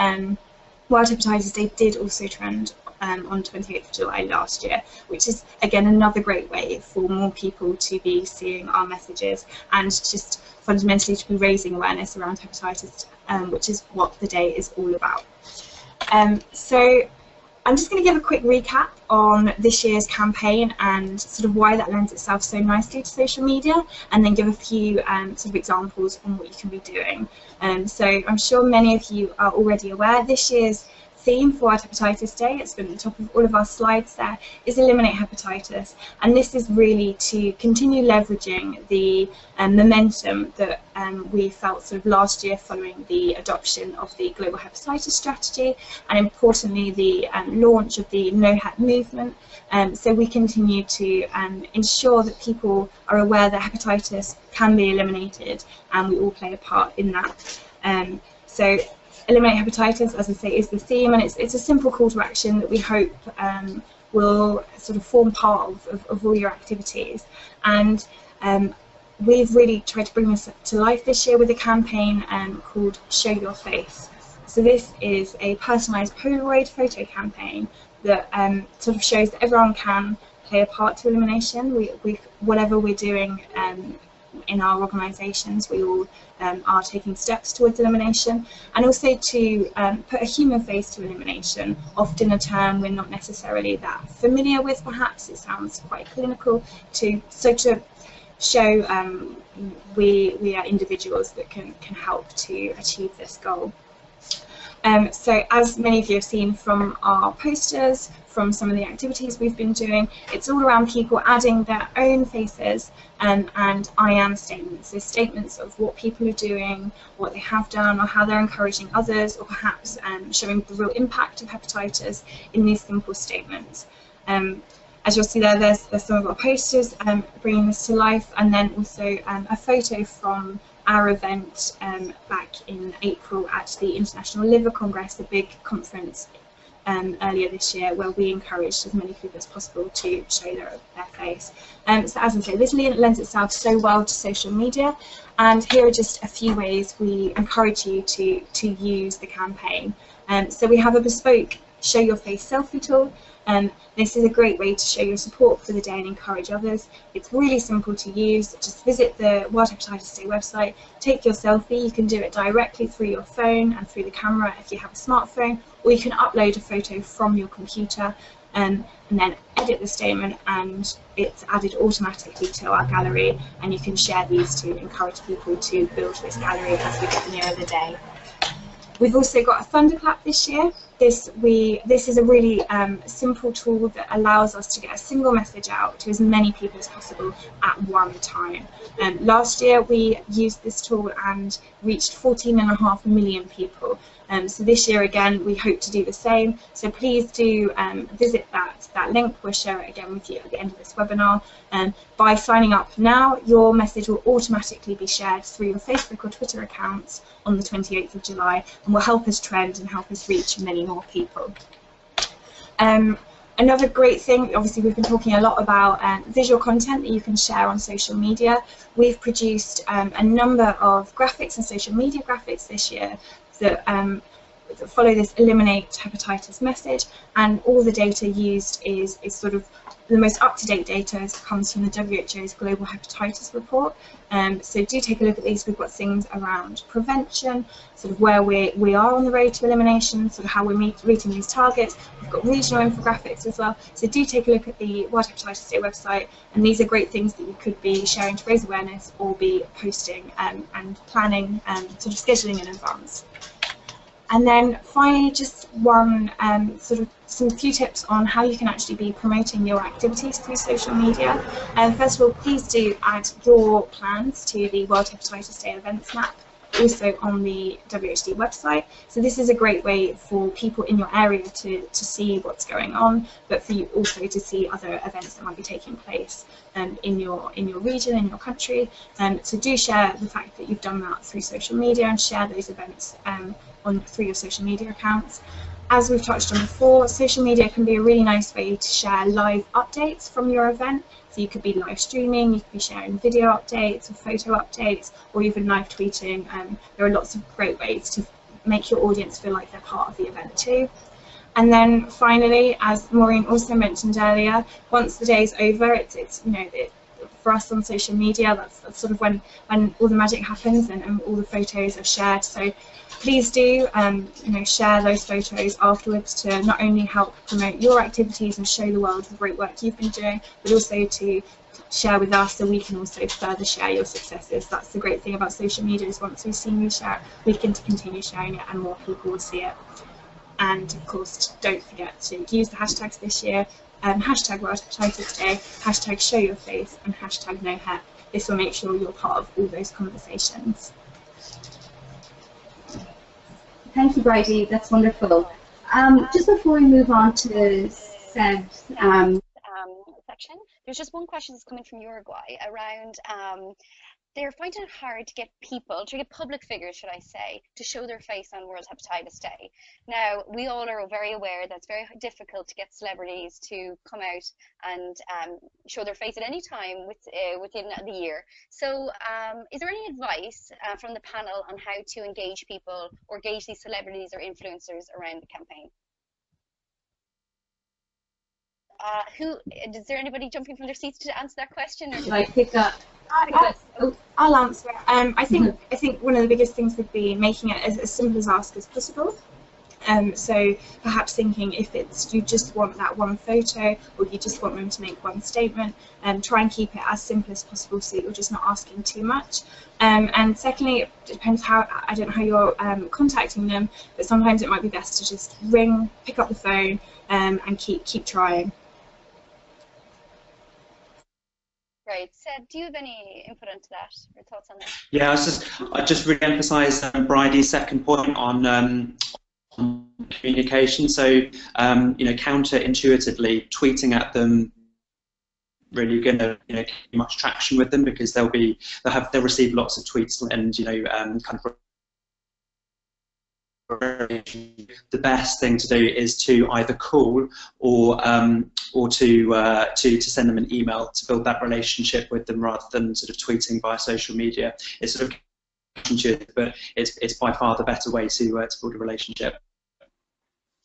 World Hepatitis Day did also trend on 28th of July last year, which is again another great way for more people to be seeing our messages and just fundamentally to be raising awareness around hepatitis, which is what the day is all about. So I'm just going to give a quick recap on this year's campaign and sort of why that lends itself so nicely to social media, and then give a few sort of examples on what you can be doing. So I'm sure many of you are already aware this year's theme for World Hepatitis Day, it's been at the top of all of our slides there, is Eliminate Hepatitis. And this is really to continue leveraging the momentum that we felt sort of last year following the adoption of the Global Hepatitis Strategy, and importantly the launch of the No Hep movement. So we continue to ensure that people are aware that hepatitis can be eliminated, and we all play a part in that. So Eliminate Hepatitis, as I say, is the theme, and it's a simple call to action that we hope will sort of form part of all your activities. And we've really tried to bring this to life this year with a campaign called Show Your Face. So this is a personalised Polaroid photo campaign that sort of shows that everyone can play a part to elimination. Whatever we're doing in our organisations, we all are taking steps towards elimination, and also to put a human face to elimination, often a term we're not necessarily that familiar with, perhaps it sounds quite clinical, to show we are individuals that can help to achieve this goal. So as many of you have seen from our posters, from some of the activities we've been doing, it's all around people adding their own faces and I am statements, so statements of what people are doing, what they have done, or how they're encouraging others, or perhaps showing the real impact of hepatitis in these simple statements. As you'll see there's some of our posters bringing this to life, and then also a photo from our event back in April at the International Liver Congress, a big conference earlier this year, where we encouraged as many people as possible to show their face. So as I say, this lends itself so well to social media, and here are just a few ways we encourage you to use the campaign. So we have a bespoke Show Your Face selfie tool. This is a great way to show your support for the day and encourage others. It's really simple to use. Just visit the World Hepatitis Day website, take your selfie. You can do it directly through your phone and through the camera if you have a smartphone, or you can upload a photo from your computer and then edit the statement, and it's added automatically to our gallery, and you can share these to encourage people to build this gallery as we get nearer the day. We've also got a Thunderclap this year. this is a really simple tool that allows us to get a single message out to as many people as possible at one time. Last year we used this tool and reached 14.5 million people. So this year again we hope to do the same. So please do visit that link. We'll share it again with you at the end of this webinar. By signing up now, your message will automatically be shared through your Facebook or Twitter accounts on the 28th of July and will help us trend and help us reach many more people. Another great thing, obviously we've been talking a lot about visual content that you can share on social media. We've produced a number of graphics and social media graphics this year that follow this eliminate hepatitis message, and all the data used is sort of the most up-to-date data comes from the WHO's Global Hepatitis Report. So do take a look at these. We've got things around prevention, sort of where we are on the road to elimination, sort of how we're meeting these targets. We've got regional infographics as well. So do take a look at the World Hepatitis Day website, and these are great things that you could be sharing to raise awareness or be posting and planning and sort of scheduling in advance. And then finally, just one some few tips on how you can actually be promoting your activities through social media. First of all, please do add your plans to the World Hepatitis Day events map, also on the WHD website. So this is a great way for people in your area to see what's going on, but for you also to see other events that might be taking place in your region, in your country. So do share the fact that you've done that through social media and share those events through your social media accounts. As we've touched on before, social media can be a really nice way to share live updates from your event. So you could be live streaming, you could be sharing video updates or photo updates, or even live tweeting. There are lots of great ways to make your audience feel like they're part of the event too. And then finally, as Maureen also mentioned earlier, once the day is over, it's for us on social media, that's sort of when all the magic happens and all the photos are shared. So please do share those photos afterwards to not only help promote your activities and show the world the great work you've been doing, but also to share with us so we can also further share your successes. That's the great thing about social media, is once we've seen you share it, we can continue sharing it and more people will see it. And of course, don't forget to use the hashtags this year. Hashtag World Hepatitis Day, hashtag show your face, and hashtag no hep. This will make sure you're part of all those conversations. Thank you, Bridie. That's wonderful. Just before we move on to Seb's section, there's just one question that's coming from Uruguay around they're finding it hard to get people, to get public figures, should I say, to show their face on World Hepatitis Day. Now, we all are very aware that it's very difficult to get celebrities to come out and show their face at any time within the year. So is there any advice from the panel on how to engage people or engage these celebrities or influencers around the campaign? Is there anybody jumping from their seats to answer that question? Or should I pick up? I'll answer it. I think one of the biggest things would be making it as simple as ask as possible. So perhaps thinking if you just want that one photo or you just want them to make one statement, try and keep it as simple as possible so that you're just not asking too much. And secondly, it depends I don't know how you're contacting them, but sometimes it might be best to just ring, pick up the phone, and keep trying. Right. Seb, do you have any input into that or thoughts on that? Yeah, I just really emphasise Bridie's second point on communication. So counterintuitively, tweeting at them really going to get much traction with them, because they'll receive lots of tweets and kind of. The best thing to do is to either call or to send them an email to build that relationship with them, rather than sort of tweeting via social media. It's sort of intuitive, but it's by far the better way to build a relationship.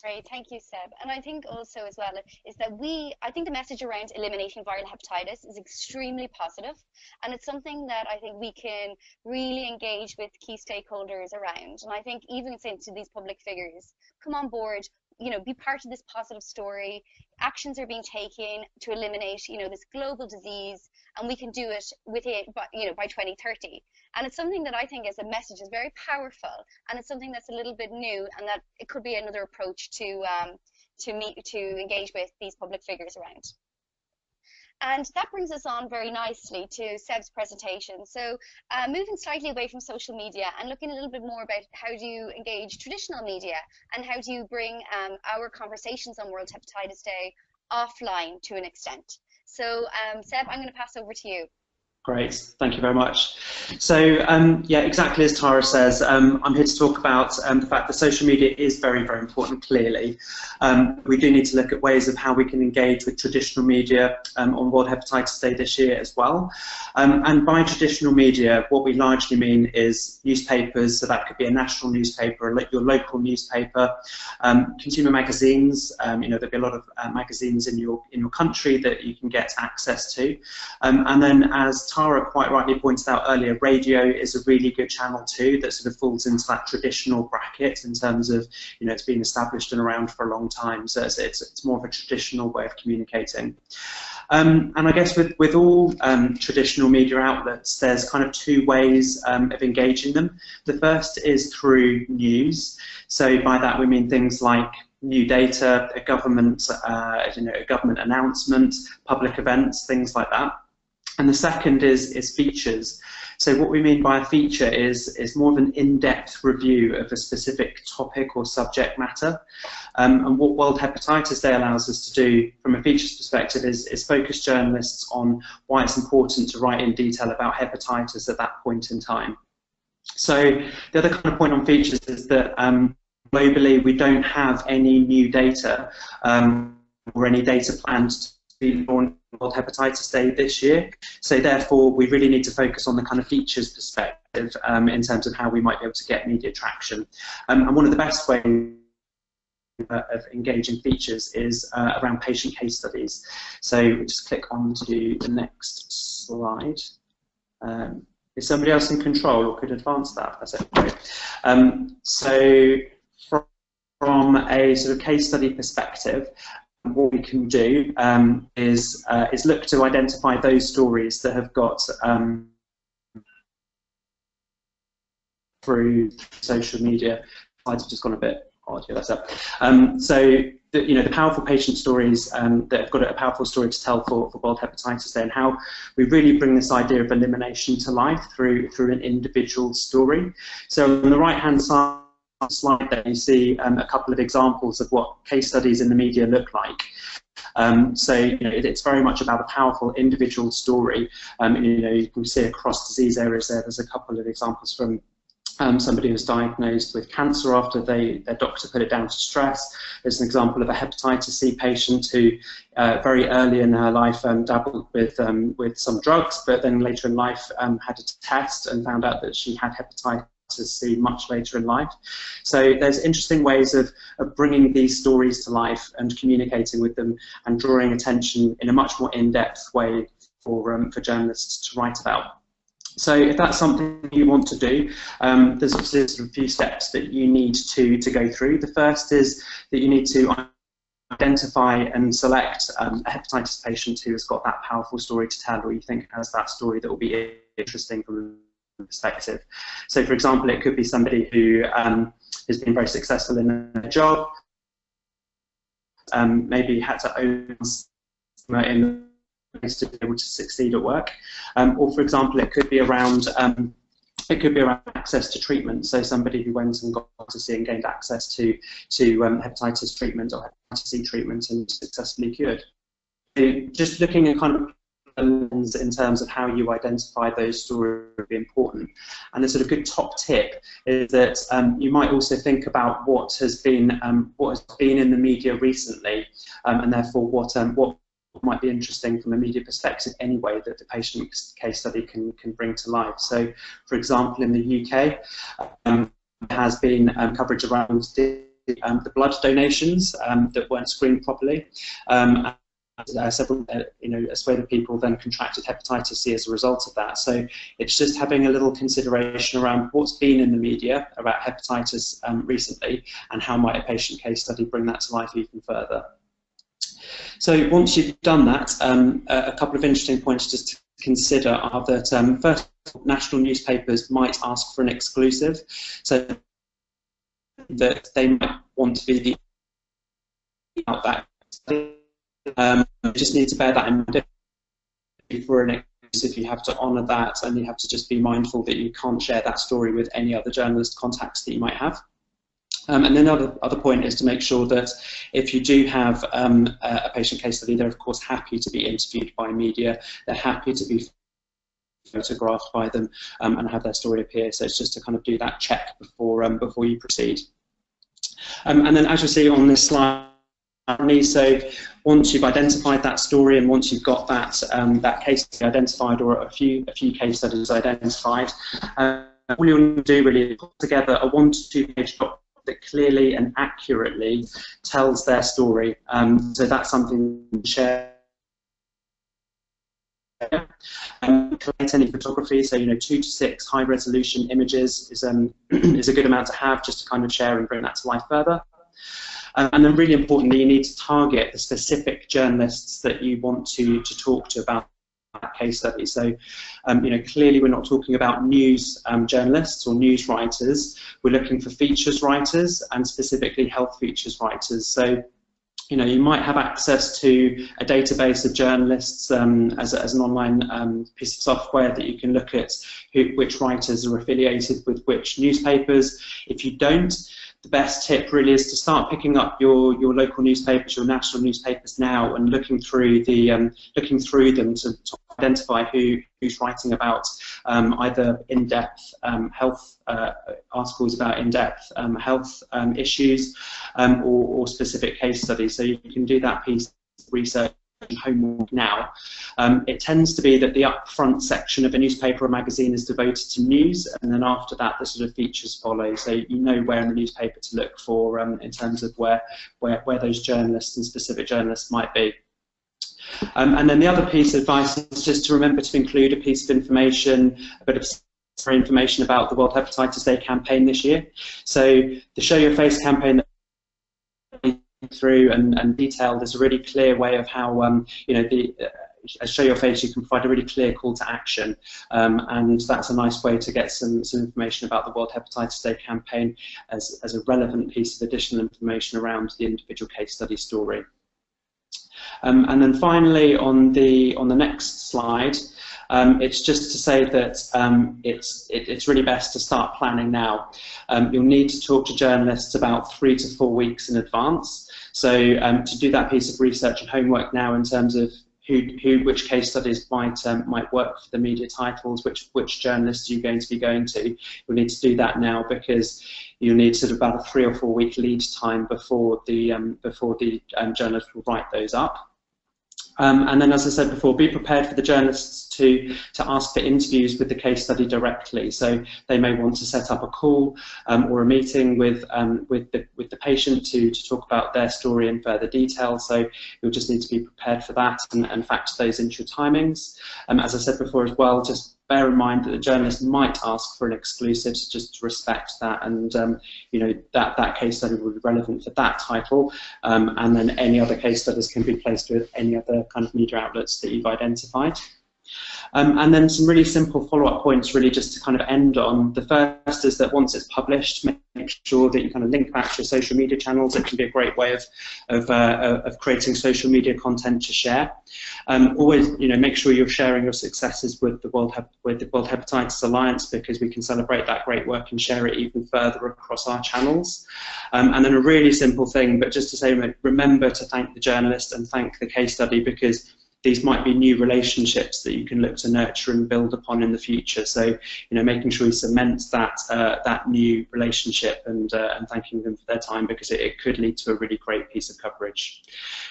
Great, thank you, Seb. And I think also as well is that I think the message around eliminating viral hepatitis is extremely positive, and it's something that I think we can really engage with key stakeholders around. And I think even saying to these public figures, come on board, be part of this positive story. Actions are being taken to eliminate, this global disease, and we can do it within, by 2030. And it's something that I think as a message is very powerful, and it's something that's a little bit new, and that it could be another approach to engage with these public figures around. And that brings us on very nicely to Seb's presentation. So moving slightly away from social media and looking a little bit more about how do you engage traditional media, and how do you bring our conversations on World Hepatitis Day offline to an extent. So Seb, I'm going to pass over to you. Great, thank you very much. So yeah, exactly as Tara says, I'm here to talk about the fact that social media is very, very important, clearly. We do need to look at ways of how we can engage with traditional media on World Hepatitis Day this year as well. And by traditional media, what we largely mean is newspapers, so that could be a national newspaper, your local newspaper, consumer magazines. There'll be a lot of magazines in your country that you can get access to. And then, as Tara quite rightly pointed out earlier, radio is a really good channel too, that sort of falls into that traditional bracket in terms of, it's been established and around for a long time, so it's more of a traditional way of communicating. And I guess with all traditional media outlets, there's kind of two ways of engaging them. The first is through news. So by that we mean things like new data, a government announcement, public events, things like that. And the second is features. So what we mean by a feature is more of an in-depth review of a specific topic or subject matter. And what World Hepatitis Day allows us to do from a features perspective is focus journalists on why it's important to write in detail about hepatitis at that point in time. So the other kind of point on features is that globally we don't have any new data or any data planned to be launched World Hepatitis Day this year, so therefore we really need to focus on the kind of features perspective in terms of how we might be able to get media traction. And one of the best ways of engaging features is around patient case studies. So just click on to the next slide. Is somebody else in control or could advance that? That's it. Great. So from a sort of case study perspective, what we can do is look to identify those stories that have got through social media. Slides have just gone a bit odd here. That's up. So the powerful patient stories that have got a powerful story to tell for World Hepatitis Day, and how we really bring this idea of elimination to life through an individual story. So on the right-hand side slide there, you see a couple of examples of what case studies in the media look like. So it's very much about a powerful individual story. You can see across disease areas there's a couple of examples from somebody who was diagnosed with cancer after their doctor put it down to stress. There's an example of a hepatitis C patient who very early in her life dabbled with some drugs, but then later in life had a test and found out that she had hepatitis C much later in life. So there's interesting ways of bringing these stories to life and communicating with them and drawing attention in a much more in-depth way for journalists to write about. So if that's something you want to do, there's obviously a few steps that you need to go through. The first is that you need to identify and select a hepatitis patient who has got that powerful story to tell, or you think has that story that will be interesting from perspective. So for example, it could be somebody who has been very successful in a job, maybe had to own in to be able to succeed at work, or for example it could be around access to treatment. So somebody who went and got to see and gained access to hepatitis treatment or hepatitis C treatment and successfully cured. So just looking at kind of lens in terms of how you identify those stories would be important. And the sort of good top tip is that you might also think about what has been in the media recently, and therefore what might be interesting from a media perspective anyway that the patient case study can bring to life. So, for example, in the UK, there has been coverage around the blood donations that weren't screened properly. several, a swathe of people then contracted hepatitis C as a result of that. So it's just having a little consideration around what's been in the media about hepatitis recently, and how might a patient case study bring that to life even further. So once you've done that, a couple of interesting points just to consider are that first, national newspapers might ask for an exclusive, so that they might want to be the about that. You just need to bear that in mind. For an exclusive, you have to honour that, and you have to just be mindful that you can't share that story with any other journalist contacts that you might have. And then the other point is to make sure that if you do have a patient case study, they're of course happy to be interviewed by media, they're happy to be photographed by them and have their story appear. So it's just to kind of do that check before you proceed. And then as you see on this slide, so once you've identified that story and once you've got that that case study identified, or a few case studies identified, all you'll need to do really is put together a 1 to 2 page document that clearly and accurately tells their story. So that's something you can share. Collect any photography, so 2 to 6 high resolution images is a good amount to have, just to kind of share and bring that to life further. And then really importantly, you need to target the specific journalists that you want to talk to about that case study. So clearly we're not talking about news journalists or news writers. We're looking for features writers, and specifically health features writers. So you might have access to a database of journalists as an online piece of software that you can look at which writers are affiliated with which newspapers. If you don't, the best tip really is to start picking up your local newspapers, your national newspapers now, and looking through them to identify who's writing about either in-depth health articles about in-depth health issues or specific case studies. So you can do that piece of research and homework now. It tends to be that the upfront section of a newspaper or magazine is devoted to news, and then after that the sort of features follow. So you know where in the newspaper to look for in terms of where those journalists and specific journalists might be. And then the other piece of advice is just to remember to include a piece of information, a bit of information about the World Hepatitis Day campaign this year. So the Show Your Face campaign that through and detailed is a really clear way of how Show Your Face, you can provide a really clear call to action, and that's a nice way to get some information about the World Hepatitis Day campaign as a relevant piece of additional information around the individual case study story. And then finally, on the next slide, it's just to say that it's really best to start planning now. You'll need to talk to journalists about 3 to 4 weeks in advance. So to do that piece of research and homework now in terms of which case studies might work for the media titles, which journalists are you going to be going to, you'll need to do that now, because you'll need sort of about a 3 or 4 week lead time before the journalists will write those up. And then, as I said before, be prepared for the journalists to ask for interviews with the case study directly. So they may want to set up a call or a meeting with the patient to talk about their story in further detail. So you'll just need to be prepared for that and factor those into your timings. As I said before as well, just bear in mind that the journalist might ask for an exclusive, so just respect that, and that case study will be relevant for that title, and then any other case studies can be placed with any other kind of media outlets that you've identified. And then some really simple follow-up points, really just to kind of end on. The first is that once it's published, make sure that you kind of link back to your social media channels. It can be a great way of creating social media content to share. Always, make sure you're sharing your successes with the World Hepatitis Alliance, because we can celebrate that great work and share it even further across our channels. And then a really simple thing, but just to say, remember to thank the journalist and thank the case study, because these might be new relationships that you can look to nurture and build upon in the future. So, making sure you cement that new relationship and thanking them for their time, because it could lead to a really great piece of coverage.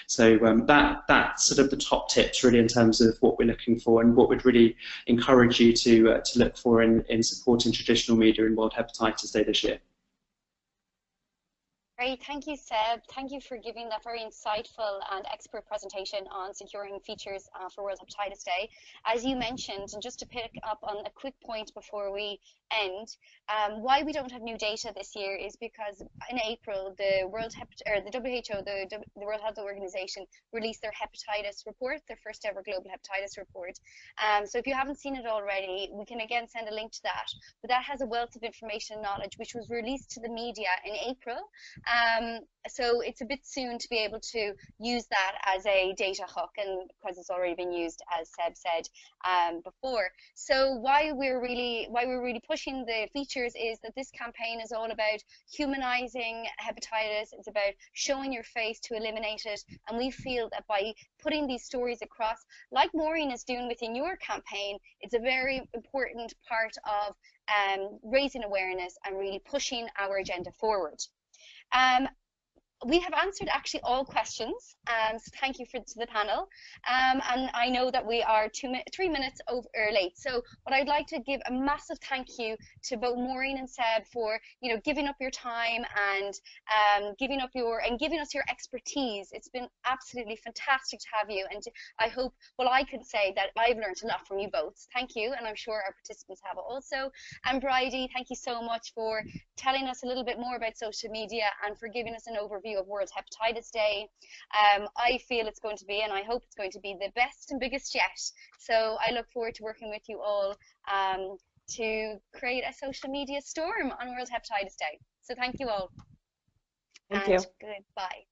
So that's sort of the top tips really in terms of what we're looking for and what we'd really encourage you to look for in supporting traditional media in World Hepatitis Day this year. Great, thank you, Seb. Thank you for giving that very insightful and expert presentation on securing features for World Hepatitis Day. As you mentioned, and just to pick up on a quick point before we end, why we don't have new data this year is because in April, the WHO, the World Health Organization, released their hepatitis report, their first ever global hepatitis report. So if you haven't seen it already, we can again send a link to that. But that has a wealth of information and knowledge which was released to the media in April. So it's a bit soon to be able to use that as a data hook, and because it's already been used, as Seb said before. So why we're really pushing the features is that this campaign is all about humanizing hepatitis. It's about showing your face to eliminate it, and we feel that by putting these stories across, like Maureen is doing within your campaign, it's a very important part of raising awareness and really pushing our agenda forward. We have answered actually all questions, so thank you to the panel. And I know that we are 3 minutes late. So what I'd like to give a massive thank you to both Maureen and Seb for giving up your time and giving us your expertise. It's been absolutely fantastic to have you, and I hope, well, I could say that I've learned a lot from you both. Thank you, and I'm sure our participants have also. And Bridie, thank you so much for telling us a little bit more about social media and for giving us an overview of World Hepatitis Day. I feel it's going to be, and I hope it's going to be, the best and biggest yet. So I look forward to working with you all to create a social media storm on World Hepatitis Day. So thank you all. Thank you. Goodbye.